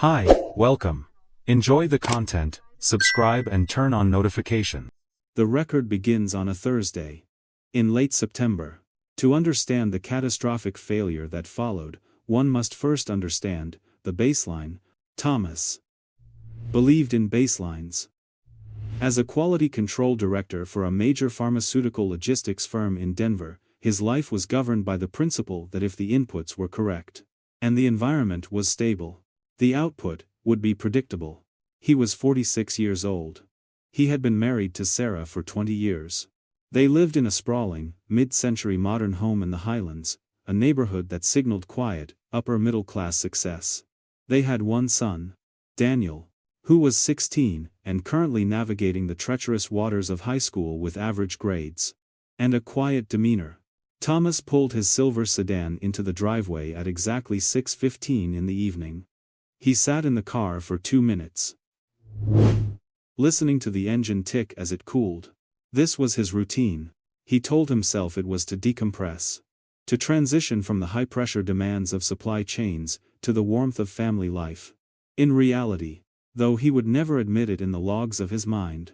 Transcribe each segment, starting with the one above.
Hi, welcome. Enjoy the content, subscribe and turn on notification. The record begins on a Thursday. In late September. To understand the catastrophic failure that followed, one must first understand the baseline. Thomas believed in baselines. As a quality control director for a major pharmaceutical logistics firm in Denver, his life was governed by the principle that if the inputs were correct, and the environment was stable, the output would be predictable. He was 46 years old. He had been married to Sarah for 20 years. They lived in a sprawling, mid-century modern home in the Highlands, a neighborhood that signaled quiet, upper-middle-class success. They had one son, Daniel, who was 16 and currently navigating the treacherous waters of high school with average grades, and a quiet demeanor. Thomas pulled his silver sedan into the driveway at exactly 6:15 in the evening. He sat in the car for 2 minutes, listening to the engine tick as it cooled. This was his routine. He told himself it was to decompress, to transition from the high-pressure demands of supply chains to the warmth of family life. In reality, though he would never admit it in the logs of his mind,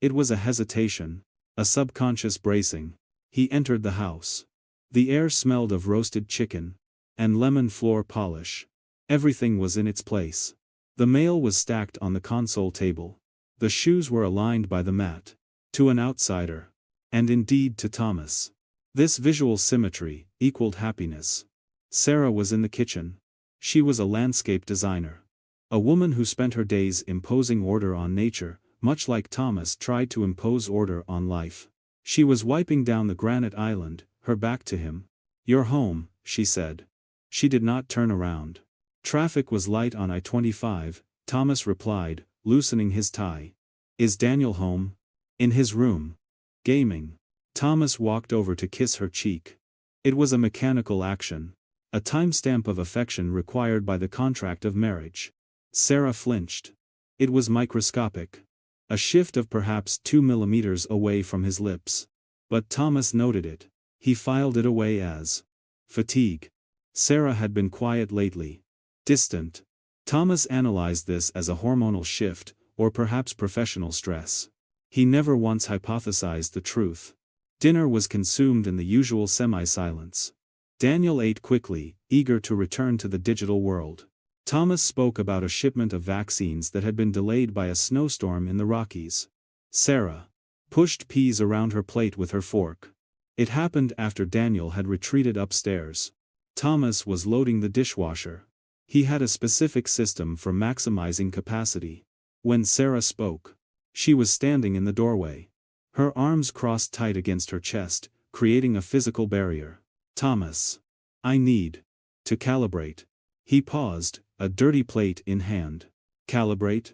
it was a hesitation, a subconscious bracing. He entered the house. The air smelled of roasted chicken and lemon floor polish. Everything was in its place. The mail was stacked on the console table. The shoes were aligned by the mat. To an outsider, and indeed to Thomas, this visual symmetry equaled happiness. Sarah was in the kitchen. She was a landscape designer, a woman who spent her days imposing order on nature, much like Thomas tried to impose order on life. She was wiping down the granite island, her back to him. "You're home," she said. She did not turn around. Traffic was light on I-25, Thomas replied, loosening his tie. "Is Daniel home?" "In his room. Gaming." Thomas walked over to kiss her cheek. It was a mechanical action, a timestamp of affection required by the contract of marriage. Sarah flinched. It was microscopic. A shift of perhaps 2 millimeters away from his lips. But Thomas noted it. He filed it away as fatigue. Sarah had been quiet lately. Distant. Thomas analyzed this as a hormonal shift, or perhaps professional stress. He never once hypothesized the truth. Dinner was consumed in the usual semi-silence. Daniel ate quickly, eager to return to the digital world. Thomas spoke about a shipment of vaccines that had been delayed by a snowstorm in the Rockies. Sarah pushed peas around her plate with her fork. It happened after Daniel had retreated upstairs. Thomas was loading the dishwasher. He had a specific system for maximizing capacity. When Sarah spoke, she was standing in the doorway. Her arms crossed tight against her chest, creating a physical barrier. "Thomas, I need to calibrate." He paused, a dirty plate in hand. "Calibrate?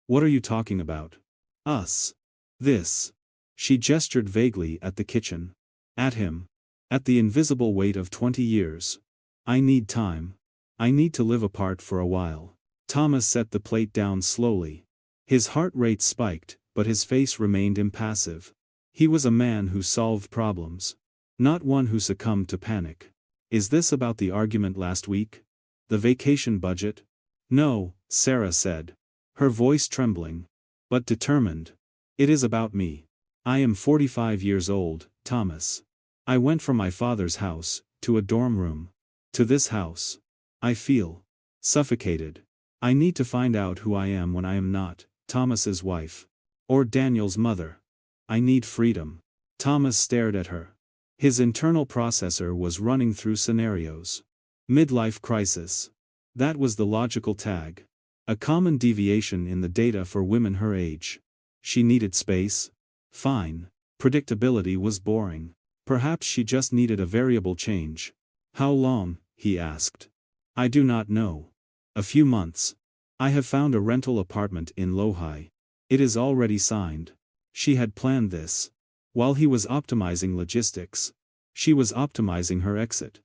What are you talking about?" "Us. This." She gestured vaguely at the kitchen. At him. At the invisible weight of 20 years. "I need time. I need to live apart for a while." Thomas set the plate down slowly. His heart rate spiked, but his face remained impassive. He was a man who solved problems, not one who succumbed to panic. "Is this about the argument last week? The vacation budget?" "No," Sarah said, her voice trembling, but determined. "It is about me. I am 45 years old, Thomas. I went from my father's house, to a dorm room, to this house. I feel suffocated. I need to find out who I am when I am not Thomas's wife, or Daniel's mother. I need freedom." Thomas stared at her. His internal processor was running through scenarios. Midlife crisis. That was the logical tag. A common deviation in the data for women her age. She needed space? Fine. Predictability was boring. Perhaps she just needed a variable change. "How long?" he asked. "I do not know. A few months. I have found a rental apartment in Lohi. It is already signed." She had planned this. While he was optimizing logistics, she was optimizing her exit.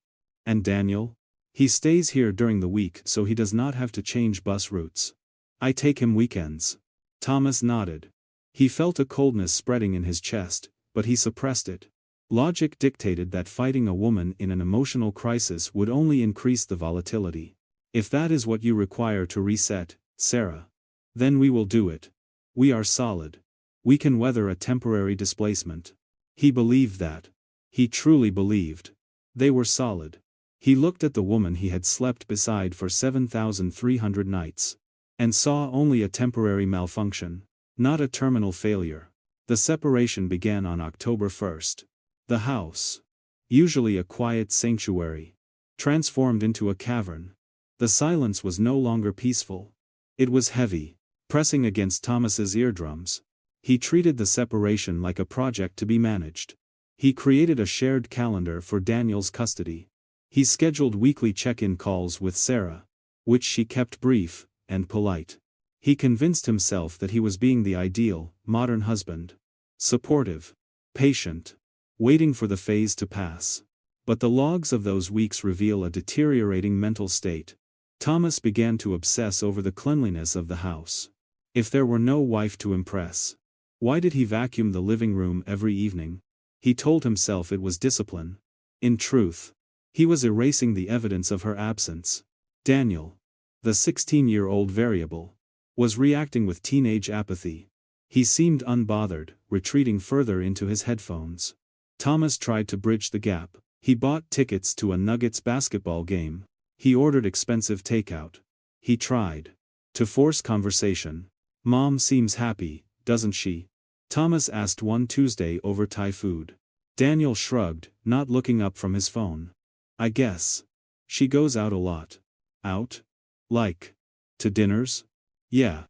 "And Daniel? He stays here during the week so he does not have to change bus routes. I take him weekends." Thomas nodded. He felt a coldness spreading in his chest, but he suppressed it. Logic dictated that fighting a woman in an emotional crisis would only increase the volatility. If that is what you require to reset, Sarah, then we will do it. We are solid. We can weather a temporary displacement. He believed that. He truly believed. They were solid. He looked at the woman he had slept beside for 7,300 nights. And saw only a temporary malfunction. Not a terminal failure. The separation began on October 1st. The house, usually a quiet sanctuary, transformed into a cavern. The silence was no longer peaceful. It was heavy, pressing against Thomas's eardrums. He treated the separation like a project to be managed. He created a shared calendar for Daniel's custody. He scheduled weekly check-in calls with Sarah, which she kept brief and polite. He convinced himself that he was being the ideal, modern husband. Supportive, patient, waiting for the phase to pass. But the logs of those weeks reveal a deteriorating mental state. Thomas began to obsess over the cleanliness of the house. If there were no wife to impress, why did he vacuum the living room every evening? He told himself it was discipline. In truth, he was erasing the evidence of her absence. Daniel, the 16-year-old variable, was reacting with teenage apathy. He seemed unbothered, retreating further into his headphones. Thomas tried to bridge the gap. He bought tickets to a Nuggets basketball game. He ordered expensive takeout. He tried to force conversation. "Mom seems happy, doesn't she?" Thomas asked one Tuesday over Thai food. Daniel shrugged, not looking up from his phone. "I guess. She goes out a lot." "Out? Like? To dinners?" "Yeah.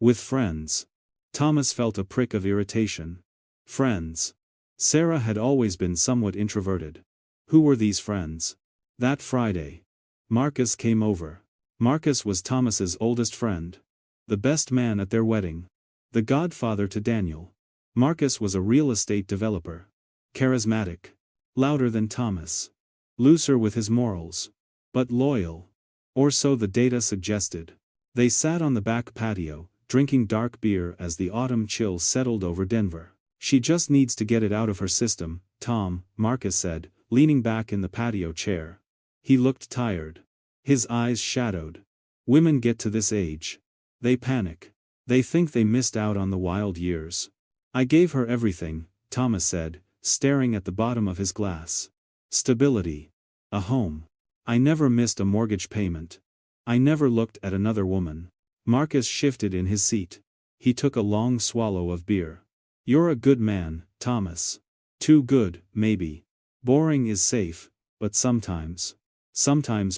With friends." Thomas felt a prick of irritation. Friends. Sarah had always been somewhat introverted. Who were these friends? That Friday, Marcus came over. Marcus was Thomas's oldest friend. The best man at their wedding. The godfather to Daniel. Marcus was a real estate developer. Charismatic. Louder than Thomas. Looser with his morals. But loyal. Or so the data suggested. They sat on the back patio, drinking dark beer as the autumn chill settled over Denver. "She just needs to get it out of her system, Tom," Marcus said, leaning back in the patio chair. He looked tired. His eyes shadowed. Women get to this age. They panic. They think they missed out on the wild years. "I gave her everything," Thomas said, staring at the bottom of his glass. "Stability. A home. I never missed a mortgage payment. I never looked at another woman." Marcus shifted in his seat. He took a long swallow of beer. "You're a good man, Thomas. Too good, maybe. Boring is safe, but sometimes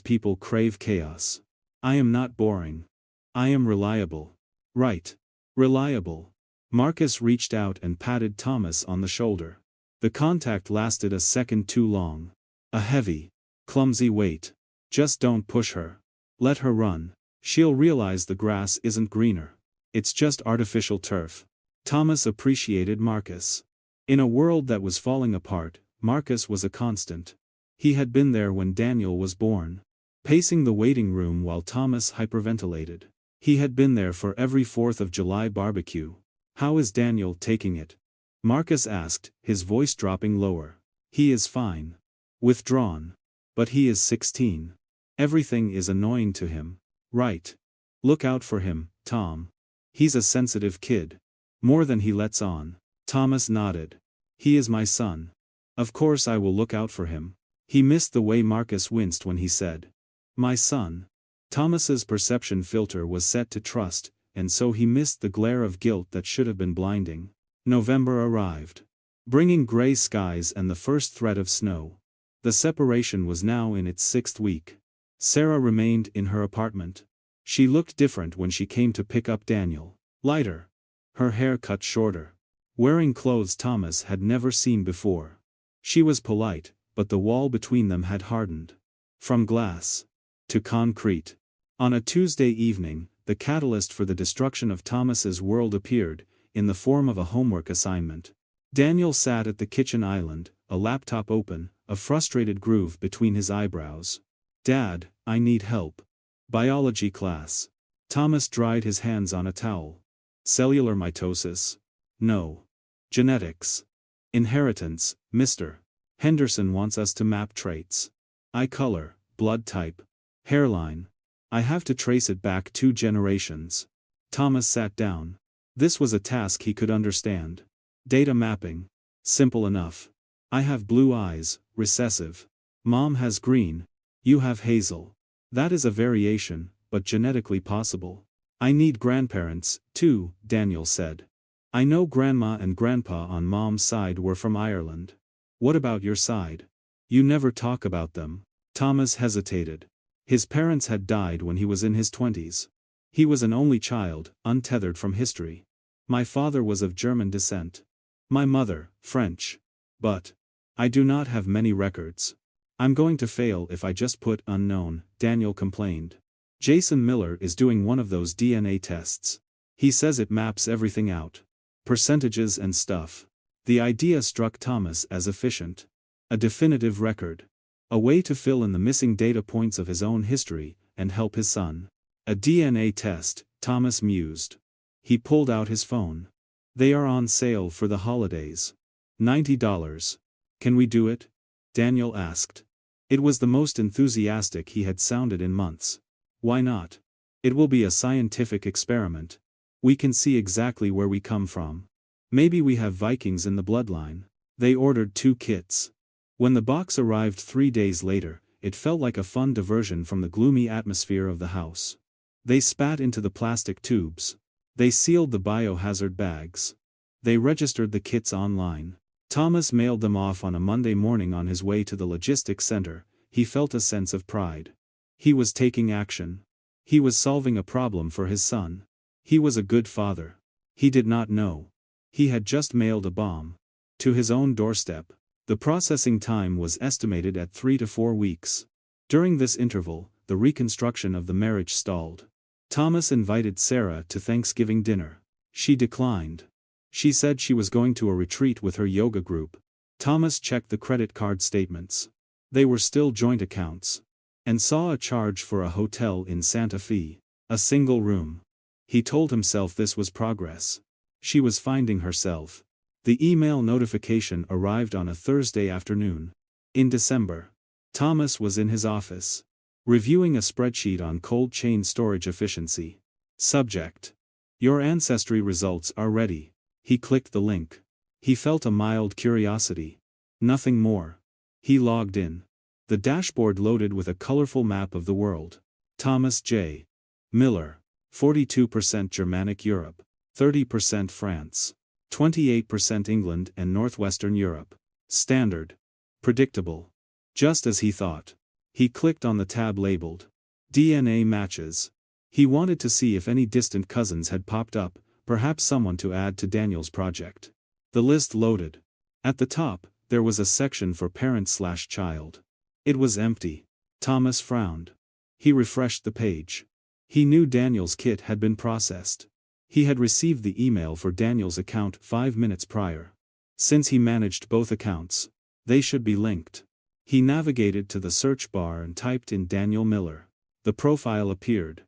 people crave chaos. I am not boring. I am reliable." "Right. Reliable." Marcus reached out and patted Thomas on the shoulder. The contact lasted a second too long. A heavy, clumsy weight. "Just don't push her. Let her run. She'll realize the grass isn't greener. It's just artificial turf." Thomas appreciated Marcus. In a world that was falling apart, Marcus was a constant. He had been there when Daniel was born. Pacing the waiting room while Thomas hyperventilated. He had been there for every 4th of July barbecue. "How is Daniel taking it?" Marcus asked, his voice dropping lower. "He is fine. Withdrawn. But he is 16. Everything is annoying to him." "Right. Look out for him, Tom. He's a sensitive kid. More than he lets on." Thomas nodded. "He is my son. Of course I will look out for him." He missed the way Marcus winced when he said, "My son." Thomas's perception filter was set to trust, and so he missed the glare of guilt that should have been blinding. November arrived, bringing gray skies and the first threat of snow. The separation was now in its 6th week. Sarah remained in her apartment. She looked different when she came to pick up Daniel. Lighter. Her hair cut shorter. Wearing clothes Thomas had never seen before. She was polite, but the wall between them had hardened. From glass to concrete. On a Tuesday evening, the catalyst for the destruction of Thomas's world appeared, in the form of a homework assignment. Daniel sat at the kitchen island, a laptop open, a frustrated groove between his eyebrows. "Dad, I need help." "Biology class." Thomas dried his hands on a towel. "Cellular mitosis?" "No. Genetics. Inheritance, Mr. Henderson wants us to map traits. Eye color, blood type, hairline." I have to trace it back 2 generations. Thomas sat down. This was a task he could understand. Data mapping. Simple enough. I have blue eyes, recessive. Mom has green. You have hazel. That is a variation, but genetically possible. I need grandparents, too, Daniel said. I know grandma and grandpa on mom's side were from Ireland. What about your side? You never talk about them. Thomas hesitated. His parents had died when he was in his 20s. He was an only child, untethered from history. My father was of German descent. My mother, French. But I do not have many records. I'm going to fail if I just put unknown, Daniel complained. Jason Miller is doing one of those DNA tests. He says it maps everything out. Percentages and stuff. The idea struck Thomas as efficient. A definitive record. A way to fill in the missing data points of his own history, and help his son. A DNA test, Thomas mused. He pulled out his phone. They are on sale for the holidays. $90. Can we do it? Daniel asked. It was the most enthusiastic he had sounded in months. Why not? It will be a scientific experiment. We can see exactly where we come from. Maybe we have Vikings in the bloodline. They ordered 2 kits. When the box arrived 3 days later, it felt like a fun diversion from the gloomy atmosphere of the house. They spat into the plastic tubes. They sealed the biohazard bags. They registered the kits online. Thomas mailed them off on a Monday morning on his way to the logistics center. He felt a sense of pride. He was taking action. He was solving a problem for his son. He was a good father. He did not know. He had just mailed a bomb. To his own doorstep. The processing time was estimated at 3 to 4 weeks. During this interval, the reconstruction of the marriage stalled. Thomas invited Sarah to Thanksgiving dinner. She declined. She said she was going to a retreat with her yoga group. Thomas checked the credit card statements. They were still joint accounts. And saw a charge for a hotel in Santa Fe. A single room. He told himself this was progress. She was finding herself. The email notification arrived on a Thursday afternoon. In December. Thomas was in his office. Reviewing a spreadsheet on cold chain storage efficiency. Subject. Your ancestry results are ready. He clicked the link. He felt a mild curiosity. Nothing more. He logged in. The dashboard loaded with a colorful map of the world. Thomas J. Miller. 42% Germanic Europe. 30% France. 28% England and Northwestern Europe. Standard. Predictable. Just as he thought. He clicked on the tab labeled DNA Matches. He wanted to see if any distant cousins had popped up, perhaps someone to add to Daniel's project. The list loaded. At the top, there was a section for parent/child. It was empty. Thomas frowned. He refreshed the page. He knew Daniel's kit had been processed. He had received the email for Daniel's account 5 minutes prior. Since he managed both accounts, they should be linked. He navigated to the search bar and typed in Daniel Miller. The profile appeared.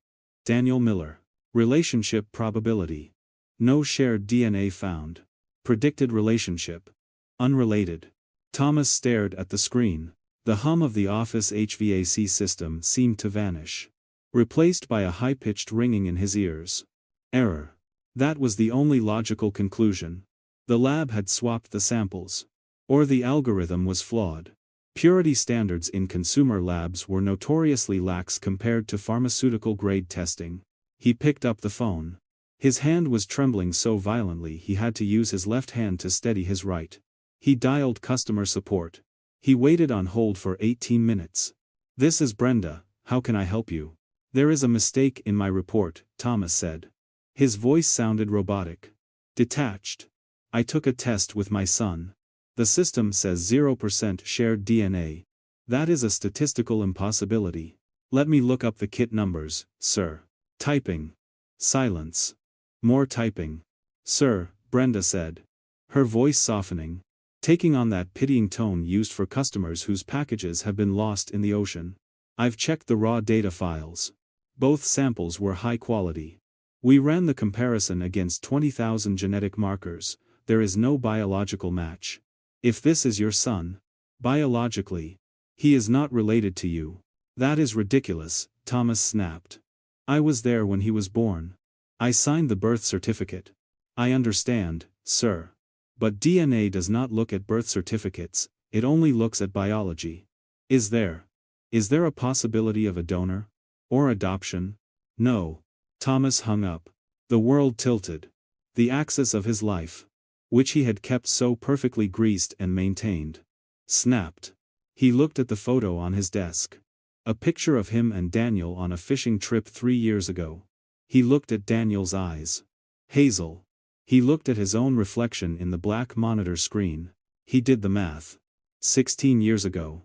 Daniel Miller. Relationship probability. No shared DNA found. Predicted relationship. Unrelated. Thomas stared at the screen. The hum of the office HVAC system seemed to vanish. Replaced by a high-pitched ringing in his ears. Error. That was the only logical conclusion. The lab had swapped the samples. Or the algorithm was flawed. Purity standards in consumer labs were notoriously lax compared to pharmaceutical-grade testing. He picked up the phone. His hand was trembling so violently he had to use his left hand to steady his right. He dialed customer support. He waited on hold for 18 minutes. This is Brenda, how can I help you? There is a mistake in my report, Thomas said. His voice sounded robotic. Detached. I took a test with my son. The system says 0% shared DNA. That is a statistical impossibility. Let me look up the kit numbers, sir. Typing. Silence. More typing. Sir, Brenda said. Her voice softening. Taking on that pitying tone used for customers whose packages have been lost in the ocean. I've checked the raw data files. Both samples were high quality. We ran the comparison against 20,000 genetic markers. There is no biological match. If this is your son, biologically, he is not related to you. That is ridiculous, Thomas snapped. I was there when he was born. I signed the birth certificate. I understand, sir. But DNA does not look at birth certificates, it only looks at biology. Is there a possibility of a donor? Or adoption? No. Thomas hung up. The world tilted. The axis of his life, which he had kept so perfectly greased and maintained, snapped. He looked at the photo on his desk. A picture of him and Daniel on a fishing trip 3 years ago. He looked at Daniel's eyes. Hazel. He looked at his own reflection in the black monitor screen. He did the math. 16 years ago.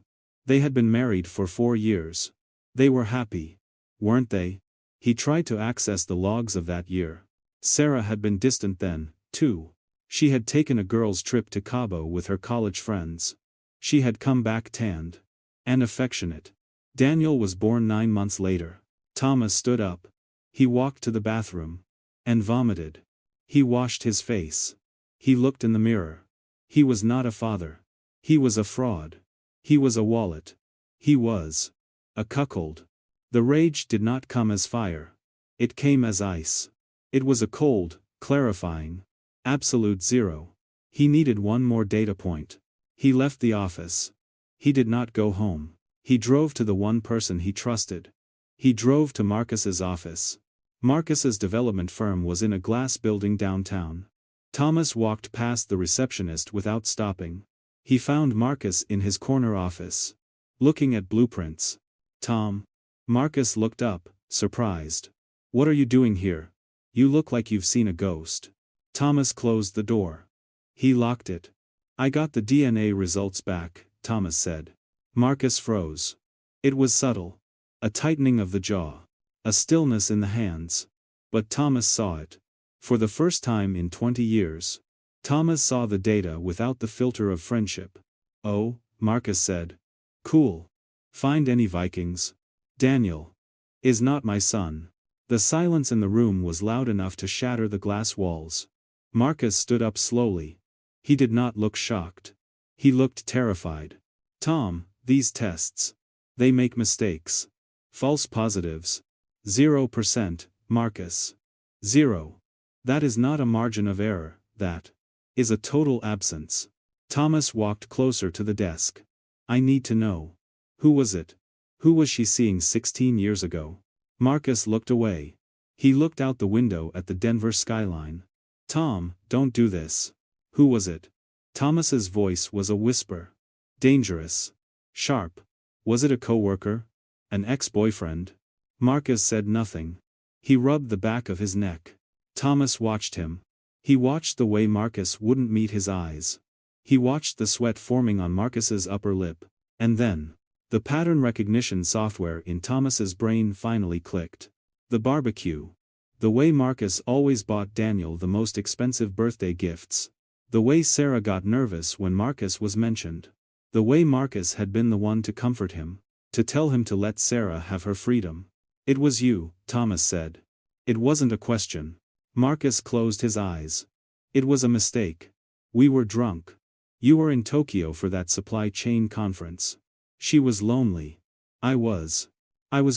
They had been married for 4 years. They were happy. Weren't they? He tried to access the logs of that year. Sarah had been distant then, too. She had taken a girls' trip to Cabo with her college friends. She had come back tanned. And affectionate. Daniel was born 9 months later. Thomas stood up. He walked to the bathroom. And vomited. He washed his face. He looked in the mirror. He was not a father. He was a fraud. He was a wallet. He was a cuckold. The rage did not come as fire. It came as ice. It was a cold, clarifying, absolute zero. He needed one more data point. He left the office. He did not go home. He drove to the one person he trusted. He drove to Marcus's office. Marcus's development firm was in a glass building downtown. Thomas walked past the receptionist without stopping. He found Marcus in his corner office, looking at blueprints. Tom. Marcus looked up, surprised. What are you doing here? You look like you've seen a ghost. Thomas closed the door. He locked it. I got the DNA results back, Thomas said. Marcus froze. It was subtle. A tightening of the jaw. A stillness in the hands. But Thomas saw it. For the first time in 20 years. Thomas saw the data without the filter of friendship. Oh, Marcus said. Cool. Find any Vikings? Daniel is not my son. The silence in the room was loud enough to shatter the glass walls. Marcus stood up slowly. He did not look shocked. He looked terrified. Tom, these tests. They make mistakes. False positives. 0%, Marcus. 0. That is not a margin of error, that is a total absence. Thomas walked closer to the desk. I need to know. Who was it? Who was she seeing 16 years ago? Marcus looked away. He looked out the window at the Denver skyline. Tom, don't do this. Who was it? Thomas's voice was a whisper. Dangerous. Sharp. Was it a coworker? An ex-boyfriend? Marcus said nothing. He rubbed the back of his neck. Thomas watched him. He watched the way Marcus wouldn't meet his eyes. He watched the sweat forming on Marcus's upper lip. And then, the pattern recognition software in Thomas's brain finally clicked. The barbecue. The way Marcus always bought Daniel the most expensive birthday gifts. The way Sarah got nervous when Marcus was mentioned. The way Marcus had been the one to comfort him, to tell him to let Sarah have her freedom. It was you, Thomas said. It wasn't a question. Marcus closed his eyes. It was a mistake. We were drunk. You were in Tokyo for that supply chain conference. She was lonely. I was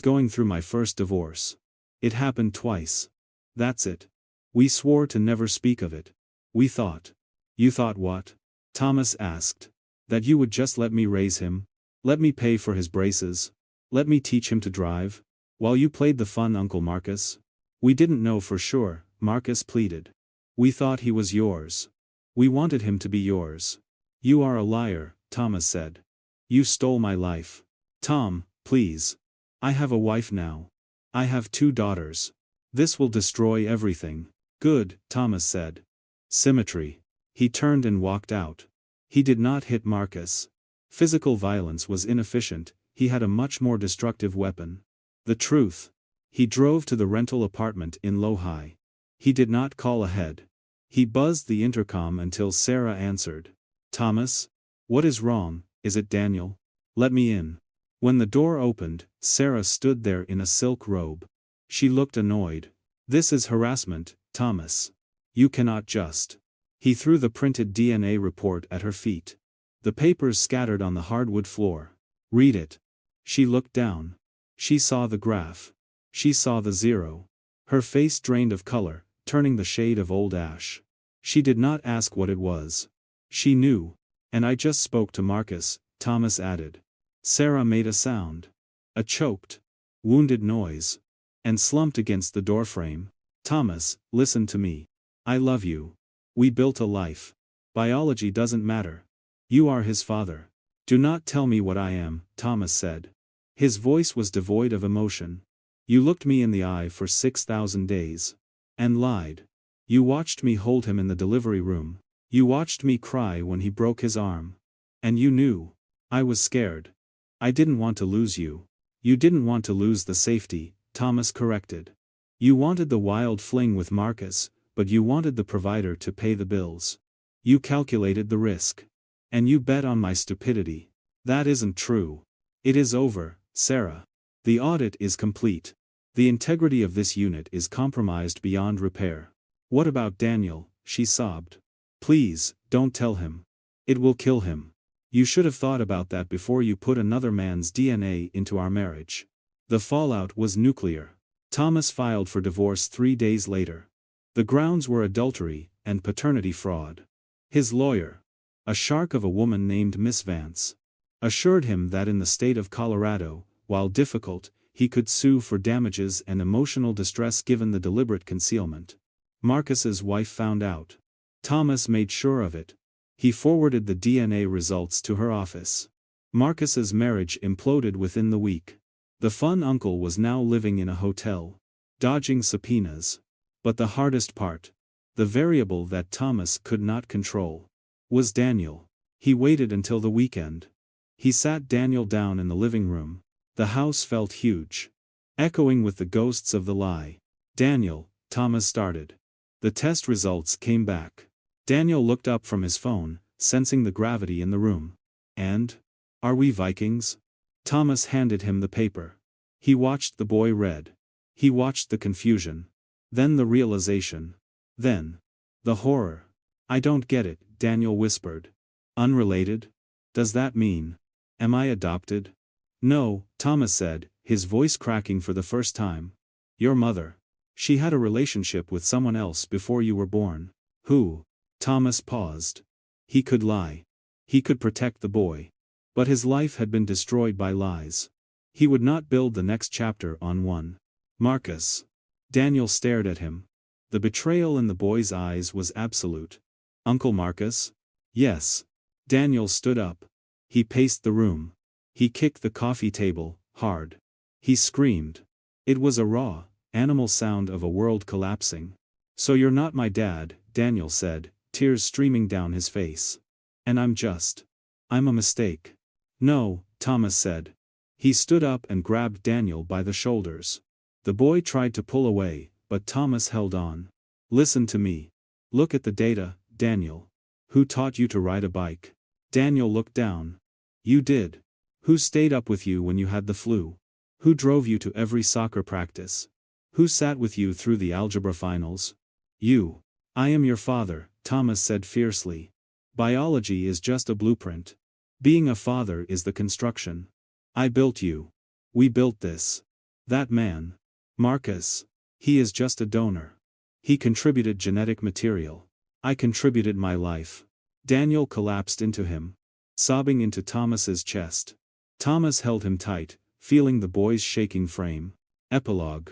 going through my first divorce. It happened twice. That's it. We swore to never speak of it. We thought. You thought what? Thomas asked. That you would just let me raise him? Let me pay for his braces? Let me teach him to drive? While you played the fun Uncle Marcus? We didn't know for sure, Marcus pleaded. We thought he was yours. We wanted him to be yours. You are a liar, Thomas said. You stole my life. Tom, please. I have a wife now. I have 2 daughters. This will destroy everything. Good, Thomas said. Symmetry. He turned and walked out. He did not hit Marcus. Physical violence was inefficient, he had a much more destructive weapon. The truth. He drove to the rental apartment in Lohi. He did not call ahead. He buzzed the intercom until Sarah answered. Thomas? What is wrong? Is it Daniel? Let me in. When the door opened, Sarah stood there in a silk robe. She looked annoyed. This is harassment, Thomas. You cannot just. He threw the printed DNA report at her feet. The papers scattered on the hardwood floor. Read it. She looked down. She saw the graph. She saw the zero. Her face drained of color, turning the shade of old ash. She did not ask what it was. She knew. And I just spoke to Marcus, Thomas added. Sarah made a sound. A choked, wounded noise. And slumped against the doorframe. Thomas, listen to me. I love you. We built a life. Biology doesn't matter. You are his father. Do not tell me what I am, Thomas said. His voice was devoid of emotion. You looked me in the eye for 6,000 days. And lied. You watched me hold him in the delivery room. You watched me cry when he broke his arm. And you knew. I was scared. I didn't want to lose you. You didn't want to lose the safety, Thomas corrected. You wanted the wild fling with Marcus, but you wanted the provider to pay the bills. You calculated the risk. And you bet on my stupidity. That isn't true. It is over, Sarah. The audit is complete. The integrity of this unit is compromised beyond repair. What about Daniel? She sobbed. Please, don't tell him. It will kill him. You should have thought about that before you put another man's DNA into our marriage. The fallout was nuclear. Thomas filed for divorce 3 days later. The grounds were adultery and paternity fraud. His lawyer, a shark of a woman named Miss Vance, assured him that in the state of Colorado, while difficult, he could sue for damages and emotional distress given the deliberate concealment. Marcus's wife found out. Thomas made sure of it. He forwarded the DNA results to her office. Marcus's marriage imploded within the week. The fun uncle was now living in a hotel, dodging subpoenas. But the hardest part, the variable that Thomas could not control, was Daniel. He waited until the weekend. He sat Daniel down in the living room. The house felt huge, echoing with the ghosts of the lie. Daniel, Thomas started. The test results came back. Daniel looked up from his phone, sensing the gravity in the room. And? Are we Vikings? Thomas handed him the paper. He watched the boy read. He watched the confusion. Then the realization. Then the horror. I don't get it, Daniel whispered. Unrelated? Does that mean? Am I adopted? No, Thomas said, his voice cracking for the first time. Your mother. She had a relationship with someone else before you were born. Who? Thomas paused. He could lie. He could protect the boy. But his life had been destroyed by lies. He would not build the next chapter on one. Marcus. Daniel stared at him. The betrayal in the boy's eyes was absolute. Uncle Marcus? Yes. Daniel stood up. He paced the room. He kicked the coffee table, hard. He screamed. It was a raw, animal sound of a world collapsing. So you're not my dad, Daniel said, tears streaming down his face. And I'm a mistake. No, Thomas said. He stood up and grabbed Daniel by the shoulders. The boy tried to pull away, but Thomas held on. Listen to me. Look at the data, Daniel. Who taught you to ride a bike? Daniel looked down. You did. Who stayed up with you when you had the flu? Who drove you to every soccer practice? Who sat with you through the algebra finals? You. I am your father, Thomas said fiercely. Biology is just a blueprint. Being a father is the construction. I built you. We built this. That man. Marcus. He is just a donor. He contributed genetic material. I contributed my life. Daniel collapsed into him, sobbing into Thomas's chest. Thomas held him tight, feeling the boy's shaking frame. Epilogue.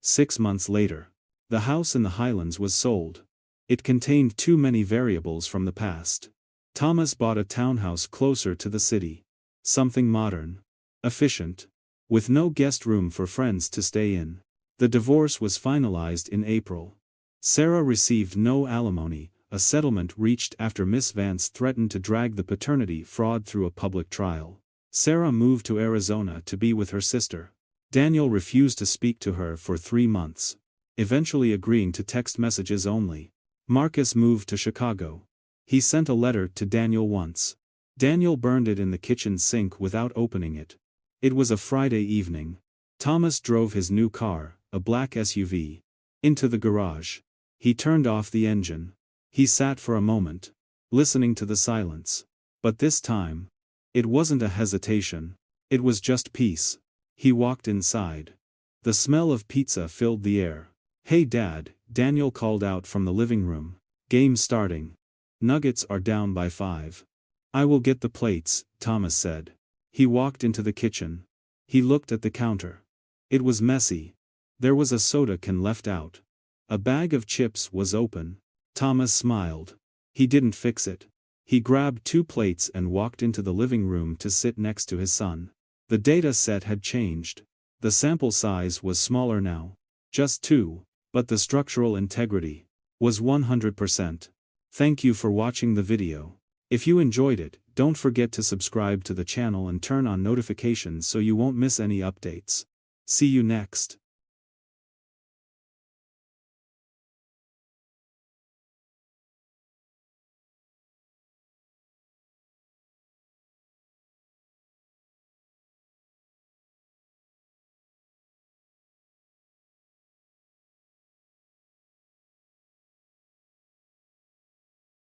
6 months later. The house in the Highlands was sold. It contained too many variables from the past. Thomas bought a townhouse closer to the city. Something modern. Efficient. With no guest room for friends to stay in. The divorce was finalized in April. Sarah received no alimony, a settlement reached after Miss Vance threatened to drag the paternity fraud through a public trial. Sarah moved to Arizona to be with her sister. Daniel refused to speak to her for 3 months, eventually agreeing to text messages only. Marcus moved to Chicago. He sent a letter to Daniel once. Daniel burned it in the kitchen sink without opening it. It was a Friday evening. Thomas drove his new car, a black SUV, into the garage. He turned off the engine. He sat for a moment, listening to the silence. But this time, it wasn't a hesitation. It was just peace. He walked inside. The smell of pizza filled the air. "Hey Dad," Daniel called out from the living room. "Game starting. Nuggets are down by 5. "I will get the plates," Thomas said. He walked into the kitchen. He looked at the counter. It was messy. There was a soda can left out. A bag of chips was open. Thomas smiled. He didn't fix it. He grabbed 2 plates and walked into the living room to sit next to his son. The data set had changed. The sample size was smaller now. Just 2, but the structural integrity was 100%. Thank you for watching the video. If you enjoyed it, don't forget to subscribe to the channel and turn on notifications so you won't miss any updates. See you next.